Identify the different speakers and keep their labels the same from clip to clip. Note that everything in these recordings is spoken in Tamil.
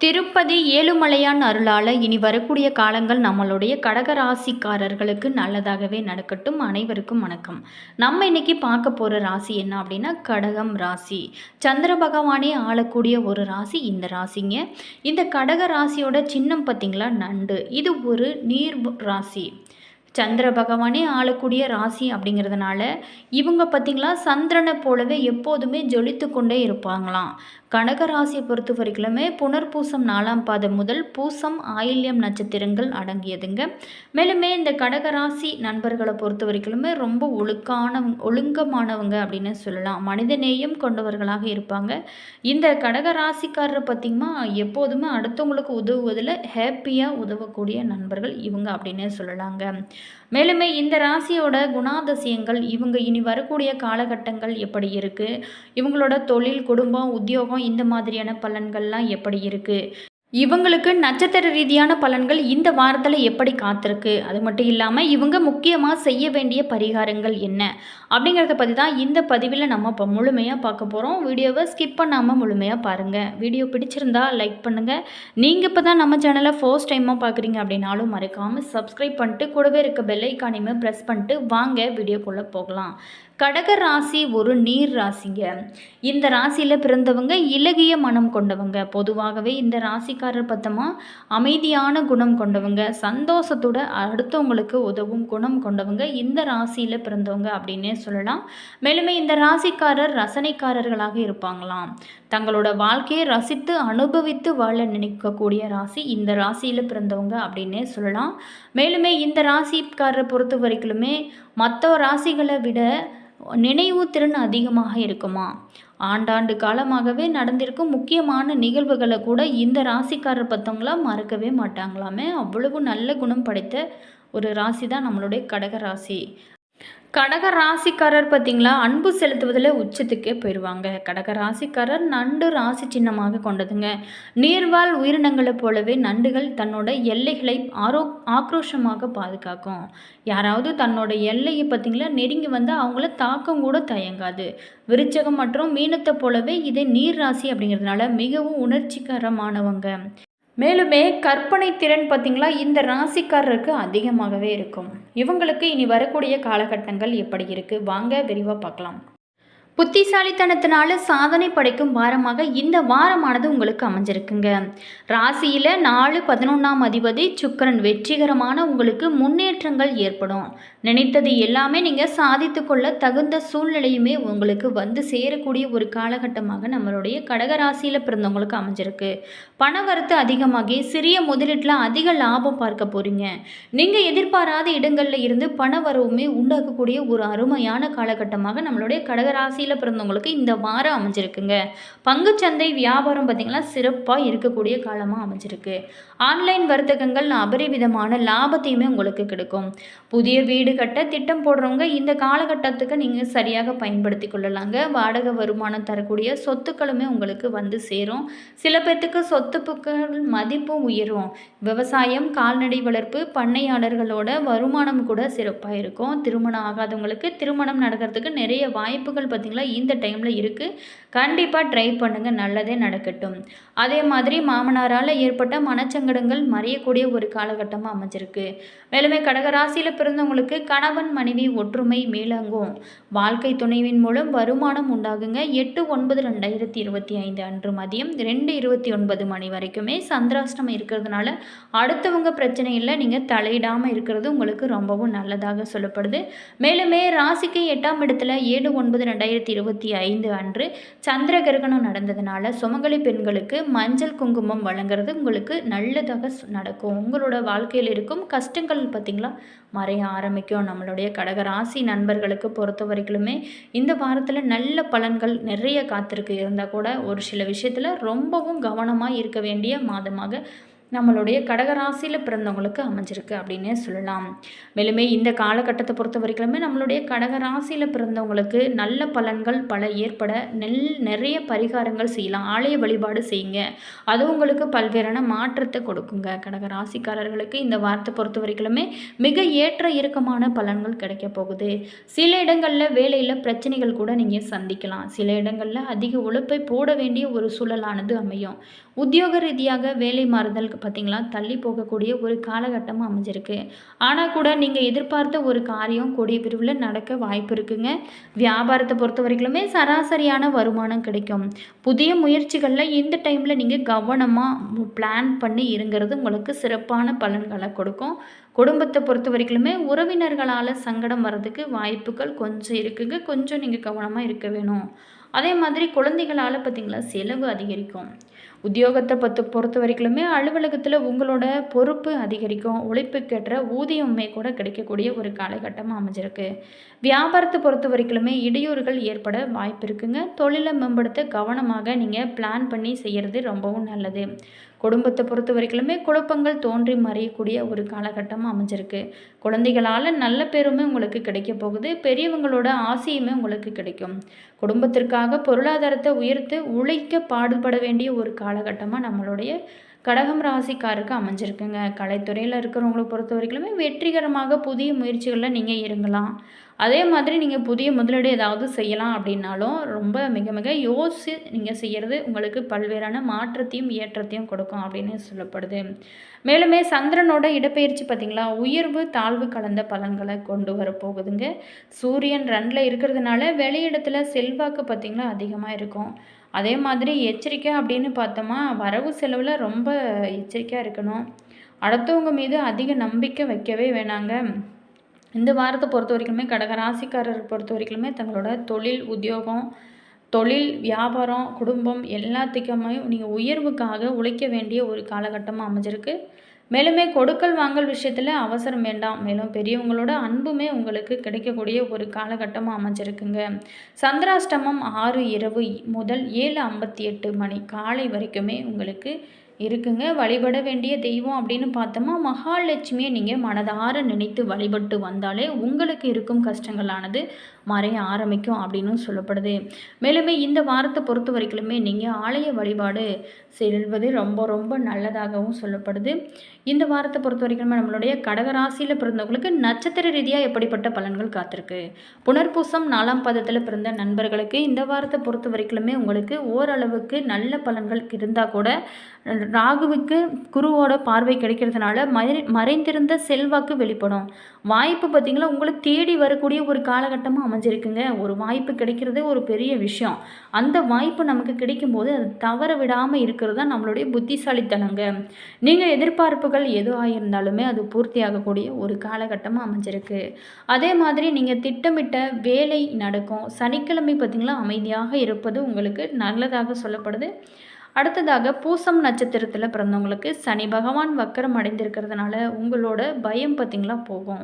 Speaker 1: திருப்பதி ஏழுமலையான் அருளால் இனி வரக்கூடிய காலங்கள் நம்மளுடைய கடகராசிக்காரர்களுக்கு நல்லதாகவே நடக்கட்டும். அனைவருக்கும் வணக்கம். நம்ம இன்னைக்கு பார்க்க போகிற ராசி என்ன அப்படின்னா கடகம் ராசி. சந்திர பகவானே ஆளக்கூடிய ஒரு ராசி இந்த ராசிங்க. இந்த கடக ராசியோட சின்னம் பார்த்திங்களா நண்டு. இது ஒரு நீர் ராசி. சந்திர பகவானே ஆளக்கூடிய ராசி அப்படிங்கிறதுனால இவங்க பார்த்திங்களா சந்திரனை போலவே எப்போதுமே ஜொலித்து கொண்டே இருப்பாங்களாம். கடக ராசியை பொறுத்த வரைக்குமே புனர்பூசம் 4ஆம் பாதம் முதல் பூசம் ஆயில்யம் நட்சத்திரங்கள் அடங்கியதுங்க. மேலுமே இந்த கடகராசி நண்பர்களை பொறுத்த வரைக்குமே ரொம்ப ஒழுங்கமானவங்க அப்படின்னு சொல்லலாம். மனித நேயம் கொண்டவர்களாக இருப்பாங்க. இந்த கடகராசிக்காரரை பார்த்திங்கன்னா எப்போதுமே அடுத்தவங்களுக்கு உதவுவதில் ஹாப்பியாக உதவக்கூடிய நண்பர்கள் இவங்க அப்படின்னே சொல்லலாங்க. மேலுமே இந்த ராசியோட குணாதிசயங்கள் இவங்க இனி வரக்கூடிய காலகட்டங்கள் எப்படி இருக்குது, இவங்களோட தொழில், குடும்பம், உத்தியோகம் இந்த மாதிரியான பலன்கள்லாம் எப்படி இருக்குது, இவங்களுக்கு நட்சத்திர ரீதியான பலன்கள் இந்த வாரத்தில் எப்படி காத்திருக்கு, அது மட்டும் இல்லாமல் இவங்க முக்கியமாக செய்ய வேண்டிய பரிகாரங்கள் என்ன அப்படிங்கிறத பற்றி தான் இந்த பதிவில் நம்ம இப்போ முழுமையாக பார்க்க போகிறோம். வீடியோவை ஸ்கிப் பண்ணாமல் முழுமையாக பாருங்கள். வீடியோ பிடிச்சிருந்தா லைக் பண்ணுங்கள். நீங்கள் இப்போ தான் நம்ம சேனலை ஃபர்ஸ்ட் டைமாக பார்க்குறீங்க அப்படின்னாலும் மறக்காமல் சப்ஸ்கிரைப் பண்ணிட்டு கூடவே இருக்க பெல் ஐக்கானையுமே ப்ரெஸ் பண்ணிட்டு வாங்க வீடியோக்குள்ளே போகலாம். கடக ராசி ஒரு நீர் ராசிங்க. இந்த ராசியில் பிறந்தவங்க இலகிய மனம் கொண்டவங்க. பொதுவாகவே இந்த ராசிக்காரர் பார்த்தோமா அமைதியான குணம் கொண்டவங்க, சந்தோஷத்தோட அடுத்தவங்களுக்கு உதவும் குணம் கொண்டவங்க இந்த ராசியில் பிறந்தவங்க அப்படின்னே சொல்லலாம். மேலுமே இந்த ராசிக்காரர் ரசனைக்காரர்களாக இருப்பாங்களாம். தங்களோட வாழ்க்கையை ரசித்து அனுபவித்து வாழ நினைக்கக்கூடிய ராசி இந்த ராசியில் பிறந்தவங்க அப்படின்னே சொல்லலாம். மேலுமே இந்த ராசிக்காரரை பொறுத்த வரைக்குமே மற்ற ராசிகளை விட நினைவு திறன் அதிகமாக இருக்குமா. ஆண்டாண்டு காலமாகவே நடந்திருக்கும் முக்கியமான நிகழ்வுகளை கூட இந்த ராசிக்காரர் பார்த்தவங்களாம் மறக்கவே மாட்டாங்களாமே. அவ்வளவு நல்ல குணம் படைத்த ஒரு ராசி தான் நம்மளுடைய கடக ராசி. கடக ராசிக்காரர் பார்த்திங்களா அன்பு செலுத்துவதில் உச்சத்துக்கே போயிடுவாங்க. கடக ராசிக்காரர் நண்டு ராசி சின்னமாக கொண்டதுங்க. நீர்வாழ் உயிரினங்களைப் போலவே நண்டுகள் தன்னோட எல்லைகளை ஆக்ரோஷமாக பாதுகாக்கும். யாராவது தன்னோட எல்லையை பார்த்திங்களா நெருங்கி வந்து அவங்கள தாக்கம் கூட தயங்காது. விருச்சகம் மற்றும் மீனத்தை போலவே இதே நீர் ராசி அப்படிங்கிறதுனால மிகவும் உணர்ச்சிகரமானவங்க. மேலுமே கற்பனை திறன் பார்த்திங்களா இந்த ராசிக்காரருக்கு அதிகமாகவே இருக்கும். இவங்களுக்கு இனி வரக்கூடிய காலகட்டங்கள் எப்படி இருக்குது வாங்க விரிவாக பார்க்கலாம். புத்திசாலித்தனத்தினால சாதனை படைக்கும் வாரமாக இந்த வாரமானது உங்களுக்கு அமைஞ்சிருக்குங்க. ராசியில் 4-11ஆம் அதிபதி சுக்கிரன் வெற்றிகரமான உங்களுக்கு முன்னேற்றங்கள் ஏற்படும். நினைத்தது எல்லாமே நீங்கள் சாதித்து கொள்ள தகுந்த சூழ்நிலையுமே உங்களுக்கு வந்து சேரக்கூடிய ஒரு காலகட்டமாக நம்மளுடைய கடகராசியில் பிறந்தவங்களுக்கு அமைஞ்சிருக்கு. பணவரத்து அதிகமாகி சிறிய முதலீட்டில் அதிக லாபம் பார்க்க போகிறீங்க. நீங்கள் எதிர்பாராத இடங்களில் இருந்து பணவரவுமே உண்டாக்கக்கூடிய ஒரு அருமையான காலகட்டமாக நம்மளுடைய கடகராசி பிறந்தவங்களுக்கு இந்த வாரம் அமைஞ்சிருக்குங்க. பங்குச்சந்தை வியாபாரம் பார்த்தீங்கன்னா சிறப்பாக இருக்கக்கூடிய காலமாக அமைஞ்சிருக்கு. ஆன்லைன் வர்த்தகங்கள் அபரிவிதமான லாபத்தையுமே உங்களுக்கு கிடைக்கும். புதிய வீடு கட்ட திட்டம் போடுறவங்க இந்த காலகட்டத்துக்கு நீங்கள் சரியாக பயன்படுத்தி கொள்ளலாங்க. வாடகை வருமானம் தரக்கூடிய சொத்துக்களுமே உங்களுக்கு வந்து சேரும். சில பேர்த்துக்கு சொத்துப்புக்கள் மதிப்பும் உயரும். விவசாயம், கால்நடை வளர்ப்பு, பண்ணையாளர்களோட வருமானம் கூட சிறப்பாக இருக்கும். திருமணம் ஆகாதவங்களுக்கு திருமணம் நடக்கிறதுக்கு நிறைய வாய்ப்புகள் பார்த்தீங்கன்னா இந்த டைமில் இருக்குது. கண்டிப்பாக ட்ரை பண்ணுங்கள், நல்லதே நடக்கட்டும். அதே மாதிரி மாமனாரால் ஏற்பட்ட மனச்சங்கடங்கள் மறையக்கூடிய ஒரு காலகட்டமாக அமைஞ்சிருக்கு. மேலுமே கடகராசியில் பிறந்தவங்களுக்கு கணவன் மனைவி ஒற்றுமை மேலோங்கும். வாழ்க்கை துணைவின் மூலம் வருமானம் உண்டாகுங்க. 8/9/2025 அன்று மதியம் 2:29 மணி வரைக்குமே சந்திராஷ்டமம் இருக்கிறதுனால அடுத்தவங்க பிரச்சனை இல்லை, நீங்கள் தலையிடாமல் இருக்கிறது உங்களுக்கு ரொம்பவும் நல்லதாக சொல்லப்படுது. மேலுமே ராசிக்கு 8ஆம் இடத்துல 7/9/2025 அன்று சந்திர கிரகணம் நடந்ததுனால சுமங்கலி பெண்களுக்கு மஞ்சள் குங்குமம் வழங்குறது உங்களுக்கு நல்லதாக நடக்கும். உங்களோட வாழ்க்கையில் இருக்கும் கஷ்டங்கள் பார்த்திங்களா மறைய ஆரம்பிக்கும். நம்மளுடைய கடகராசி நண்பர்களுக்கு பொறுத்த வரைக்குமே இந்த வாரத்தில் நல்ல பலன்கள் நிறைய காத்திருக்கு. இருந்தால் கூட ஒரு சில விஷயத்தில் ரொம்பவும் கவனமாக இருக்க வேண்டிய மாதமாக நம்மளுடைய கடகராசியில் பிறந்தவங்களுக்கு அமைஞ்சிருக்கு அப்படின்னே சொல்லலாம். மேலுமே இந்த காலகட்டத்தை பொறுத்த வரைக்குமே நம்மளுடைய கடகராசியில் பிறந்தவங்களுக்கு நல்ல பலன்கள் பல ஏற்பட நிறைய பரிகாரங்கள் செய்யலாம். ஆலய வழிபாடு செய்யுங்க. அது உங்களுக்கு பல்வேறான மாற்றத்தை கொடுக்குங்க. கடகராசிக்காரர்களுக்கு இந்த வாரத்தை பொறுத்த வரைக்குமே மிக ஏற்ற இறக்கமான பலன்கள் கிடைக்க போகுது. சில இடங்களில் வேலையில் பிரச்சனைகள் கூட நீங்கள் சந்திக்கலாம். சில இடங்களில் அதிக உழைப்பை போட வேண்டிய ஒரு சூழலானது அமையும். உத்தியோக ரீதியாக வேலை மாறுதல் பார்த்திங்களா தள்ளி போகக்கூடிய ஒரு காலகட்டமாக அமைஞ்சிருக்கு. ஆனால் கூட நீங்கள் எதிர்பார்த்த ஒரு காரியம் கூடிய விரைவில் நடக்க வாய்ப்பு இருக்குங்க. வியாபாரத்தை பொறுத்த வரைக்குமே சராசரியான வருமானம் கிடைக்கும். புதிய முயற்சிகளில் இந்த டைமில் நீங்கள் கவனமாக பிளான் பண்ணி இருங்கிறது உங்களுக்கு சிறப்பான பலன்களை கொடுக்கும். குடும்பத்தை பொறுத்த வரைக்குமே உறவினர்களால் சங்கடம் வர்றதுக்கு வாய்ப்புகள் கொஞ்சம் இருக்குங்க. கொஞ்சம் நீங்கள் கவனமாக இருக்க வேணும். அதே மாதிரி குழந்தைகளால் பார்த்திங்களா செலவு அதிகரிக்கும். உத்தியோகத்தை பொறுத்த வரைக்குமே அலுவலகத்தில் உங்களோட பொறுப்பு அதிகரிக்கும். உழைப்புக்கேற்ற ஊதியமே கூட கிடைக்கக்கூடிய ஒரு காலகட்டமாக அமைஞ்சிருக்கு. வியாபாரத்தை பொறுத்த வரைக்குமே இடையூறுகள் ஏற்பட வாய்ப்பு இருக்குங்க. தொழிலை மேம்படுத்த கவனமாக நீங்கள் பிளான் பண்ணி செய்கிறது ரொம்பவும் நல்லது. குடும்பத்தை பொறுத்த வரைக்குமே குழப்பங்கள் தோன்றி மறையக்கூடிய ஒரு காலகட்டமாக அமைஞ்சிருக்கு. குழந்தைகளால் நல்ல பேருமே உங்களுக்கு கிடைக்க போகுது. பெரியவங்களோட ஆசையுமே உங்களுக்கு கிடைக்கும். குடும்பத்திற்காக பொருளாதாரத்தை உயர்த்து உழைக்க பாடுபட வேண்டிய ஒரு காலகட்டமாக நம்மளுடைய கடகம் ராசிக்காருக்கு அமைஞ்சிருக்குங்க. கலைத்துறையில் இருக்கிறவங்களை பொறுத்த வரைக்குமே வெற்றிகரமாக புதிய முயற்சிகளில் நீங்கள் இறங்கலாம். அதே மாதிரி நீங்கள் புதிய முதலீடு ஏதாவது செய்யலாம் அப்படின்னாலும் ரொம்ப மிக மிக யோசித்து நீங்கள் செய்கிறது உங்களுக்கு பல்வேறான மாற்றத்தையும் ஏற்றத்தையும் கொடுக்கும் அப்படின்னு சொல்லப்படுது. மேலுமே சந்திரனோட இடப்பெயர்ச்சி பார்த்திங்களா உயர்வு தாழ்வு கலந்த பலன்களை கொண்டு வரப்போகுதுங்க. சூரியன் 2ல் இருக்கிறதுனால வெளியிடத்தில் செல்வாக்கு பார்த்திங்களா அதிகமாக இருக்கும். அதே மாதிரி எச்சரிக்கை அப்படின்னு பார்த்தோமா வரவு செலவில் ரொம்ப எச்சரிக்கையாக இருக்கணும். அடுத்தவங்க மீது அதிக நம்பிக்கை வைக்கவே வேணாங்க. இந்த வாரத்தை பொறுத்த வரைக்குமே கடகராசிக்காரர் பொறுத்த வரைக்குமே தங்களோட தொழில் உத்தியோகம் தொழில் வியாபாரம் குடும்பம் எல்லாத்துக்குமே நீங்கள் உயர்வுக்காக உழைக்க வேண்டிய ஒரு காலகட்டமாக அமைஞ்சிருக்கு. மேலுமே கொடுக்கல் வாங்கல் விஷயத்தில் அவசரம் வேண்டாம். மேலும் பெரியவங்களோட அன்புமே உங்களுக்கு கிடைக்கக்கூடிய ஒரு காலகட்டமாக அமைஞ்சிருக்குங்க. சந்திராஷ்டமம் 6 இரவு முதல் 7:58 மணி காலை வரைக்குமே உங்களுக்கு இருக்குங்க. வழிபட வேண்டிய தெய்வம் அப்படின்னு பார்த்தோமா மகாலட்சுமியை நீங்கள் மனதார நினைத்து வழிபட்டு வந்தாலே உங்களுக்கு இருக்கும் கஷ்டங்களானது மறைய ஆரம்பிக்கும் அப்படின்னு சொல்லப்படுது. மேலுமே இந்த வாரத்தை பொறுத்த வரைக்குமே நீங்கள் ஆலய வழிபாடு செல்வது ரொம்ப ரொம்ப நல்லதாகவும் சொல்லப்படுது. இந்த வாரத்தை பொறுத்த வரைக்குமே நம்மளுடைய கடகராசியில் பிறந்தவங்களுக்கு நட்சத்திர ரீதியாக எப்படிப்பட்ட பலன்கள் காத்திருக்கு. புனர்பூசம் 4ஆம் பாதத்தில் பிறந்த நண்பர்களுக்கு இந்த வாரத்தை பொறுத்த வரைக்குமே உங்களுக்கு ஓரளவுக்கு நல்ல பலன்கள் இருந்தால் கூட ராகுவுக்கு குருவோட பார்வை கிடைக்கிறதுனால மறைந்திருந்த செல்வாக்கு வெளிப்படும். வாய்ப்பு பார்த்திங்களா உங்களை தேடி வரக்கூடிய ஒரு காலகட்டமாக அமைஞ்சிருக்குங்க. ஒரு வாய்ப்பு கிடைக்கிறது ஒரு பெரிய விஷயம். அந்த வாய்ப்பு நமக்கு கிடைக்கும்போது அது தவற விடாமல் இருக்கிறது தான் நம்மளுடைய புத்திசாலித்தனங்க. நீங்கள் எதிர்பார்ப்புகள் எதுவாக இருந்தாலுமே அது பூர்த்தி ஆகக்கூடிய ஒரு காலகட்டமாக அமைஞ்சிருக்கு. அதே மாதிரி நீங்கள் திட்டமிட்ட வேலை நடக்கும். சனிக்கிழமை பார்த்திங்களா அமைதியாக இருப்பது உங்களுக்கு நல்லதாக சொல்லப்படுது. அடுத்ததாக பூசம் நட்சத்திரத்தில் பிறந்தவங்களுக்கு சனி பகவான் வக்கரம் அடைந்திருக்கிறதுனால உங்களோட பயம் பார்த்திங்களா போகும்.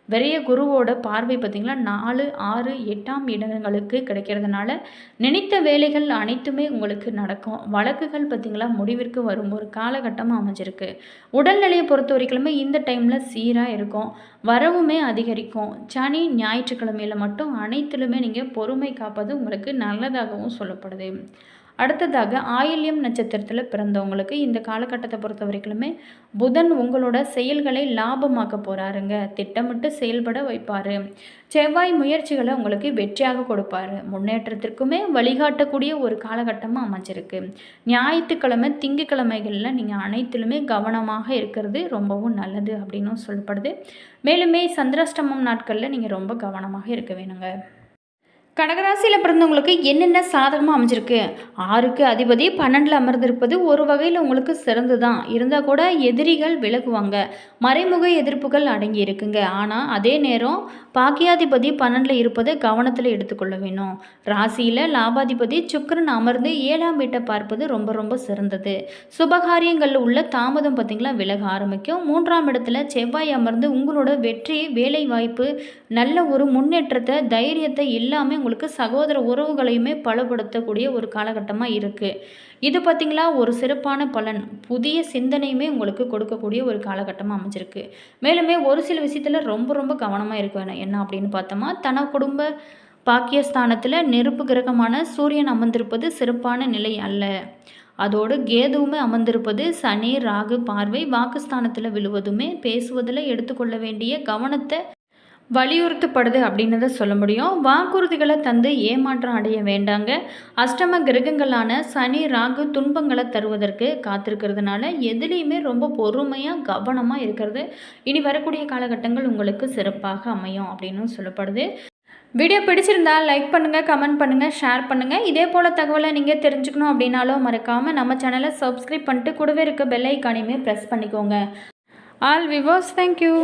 Speaker 1: விரைய குருவோட பார்வை பார்த்திங்களா 4, 6, 8ஆம் இடங்களுக்கு கிடைக்கிறதுனால நினைத்த வேலைகள் அனைத்துமே உங்களுக்கு நடக்கும். வழக்குகள் பார்த்திங்களா முடிவிற்கு வரும் ஒரு காலகட்டமாக அமைஞ்சிருக்கு. உடல்நிலையை பொறுத்த வரைக்குமே இந்த டைமில் சீராக இருக்கும். வரவுமே அதிகரிக்கும். சனி ஞாயிற்றுக்கிழமையில் மட்டும் அனைத்திலுமே நீங்கள் பொறுமை காப்பது உங்களுக்கு நல்லதாகவும் சொல்லப்படுது. அடுத்ததாக ஆயில்யம் நட்சத்திரத்தில் பிறந்தவங்களுக்கு இந்த காலகட்டத்தை பொறுத்த வரைக்குமே புதன் உங்களோட செயல்களை லாபமாக்க போகிறாருங்க. திட்டமிட்டு செயல்பட வைப்பார். செவ்வாய் முயற்சிகளை உங்களுக்கு வெற்றியாக கொடுப்பார். முன்னேற்றத்திற்குமே வழிகாட்டக்கூடிய ஒரு காலகட்டமாக அமைஞ்சிருக்கு. ஞாயிற்றுக்கிழமை திங்கக்கிழமைகளில் நீங்கள் அனைத்திலுமே கவனமாக இருக்கிறது ரொம்பவும் நல்லது அப்படின்னு சொல்லப்படுது. மேலுமே சந்திராஷ்டமம் நாட்களில் நீங்கள் ரொம்ப கவனமாக இருக்க வேணுங்க. கடகராசியில் பிறந்தவங்களுக்கு என்னென்ன சாதகமாக அமைஞ்சிருக்கு. 6க்கு அதிபதி 12ல் அமர்ந்திருப்பது ஒரு வகையில் உங்களுக்கு சிறந்து தான் இருந்தால் கூட எதிரிகள் விலகுவாங்க. மறைமுக எதிர்ப்புகள் அடங்கி இருக்குங்க. ஆனால் அதே நேரம் பாக்கியாதிபதி 12ல் இருப்பதை கவனத்தில் எடுத்துக்கொள்ள வேணும். ராசியில் லாபாதிபதி சுக்கிரன் அமர்ந்து 7ஆம் வீட்டை பார்ப்பது ரொம்ப ரொம்ப சிறந்தது. சுபகாரியங்களில் உள்ள தாமதம் பார்த்திங்களா விலக ஆரம்பிக்கும். 3ஆம் இடத்துல செவ்வாய் அமர்ந்து உங்களோட வெற்றி வேலை வாய்ப்பு நல்ல ஒரு முன்னேற்றத்தை தைரியத்தை எல்லாமே உங்களுக்கு சகோதர உறவுகளையுமே பலப்படுத்தக்கூடிய ஒரு காலகட்டமாக இருக்குது. இது பார்த்திங்களா ஒரு சிறப்பான பலன், புதிய சிந்தனையுமே உங்களுக்கு கொடுக்கக்கூடிய ஒரு காலகட்டமாக அமைஞ்சிருக்கு. மேலுமே ஒரு சில விஷயத்தில் ரொம்ப ரொம்ப கவனமாக இருக்க வேணும். என்ன அப்படின்னு பார்த்தோமா, தன குடும்ப பாக்கியஸ்தானத்தில் நெருப்பு கிரகமான சூரியன் அமர்ந்திருப்பது சிறப்பான நிலை அல்ல. அதோடு கேதுவுமே அமர்ந்திருப்பது சனி ராகு பார்வை வாக்குஸ்தானத்தில் விழுவதுமே பேசுவதில் எடுத்துக்கொள்ள வேண்டிய கவனத்தை வலியுறுத்தப்படுது அப்படின்றத சொல்ல முடியும். வாக்குறுதிகளை தந்து ஏமாற்றம் அடைய வேண்டாங்க. அஷ்டம கிரகங்களான சனி ராகு துன்பங்களை தருவதற்கு காத்திருக்கிறதுனால எதுலேயுமே ரொம்ப பொறுமையாக கவனமாக இருக்கிறது இனி வரக்கூடிய காலகட்டங்கள் உங்களுக்கு சிறப்பாக அமையும் அப்படின்னு சொல்லப்படுது. வீடியோ பிடிச்சிருந்தால் லைக் பண்ணுங்கள், கமெண்ட் பண்ணுங்கள், ஷேர் பண்ணுங்கள். இதே போல் தகவலை நீங்கள் தெரிஞ்சுக்கணும் அப்படின்னாலும் மறக்காமல் நம்ம சேனலை சப்ஸ்கிரைப் பண்ணிட்டு கூடவே இருக்க பெல் ஐக்கானையுமே ப்ரெஸ் பண்ணிக்கோங்க. All viewers, thank you.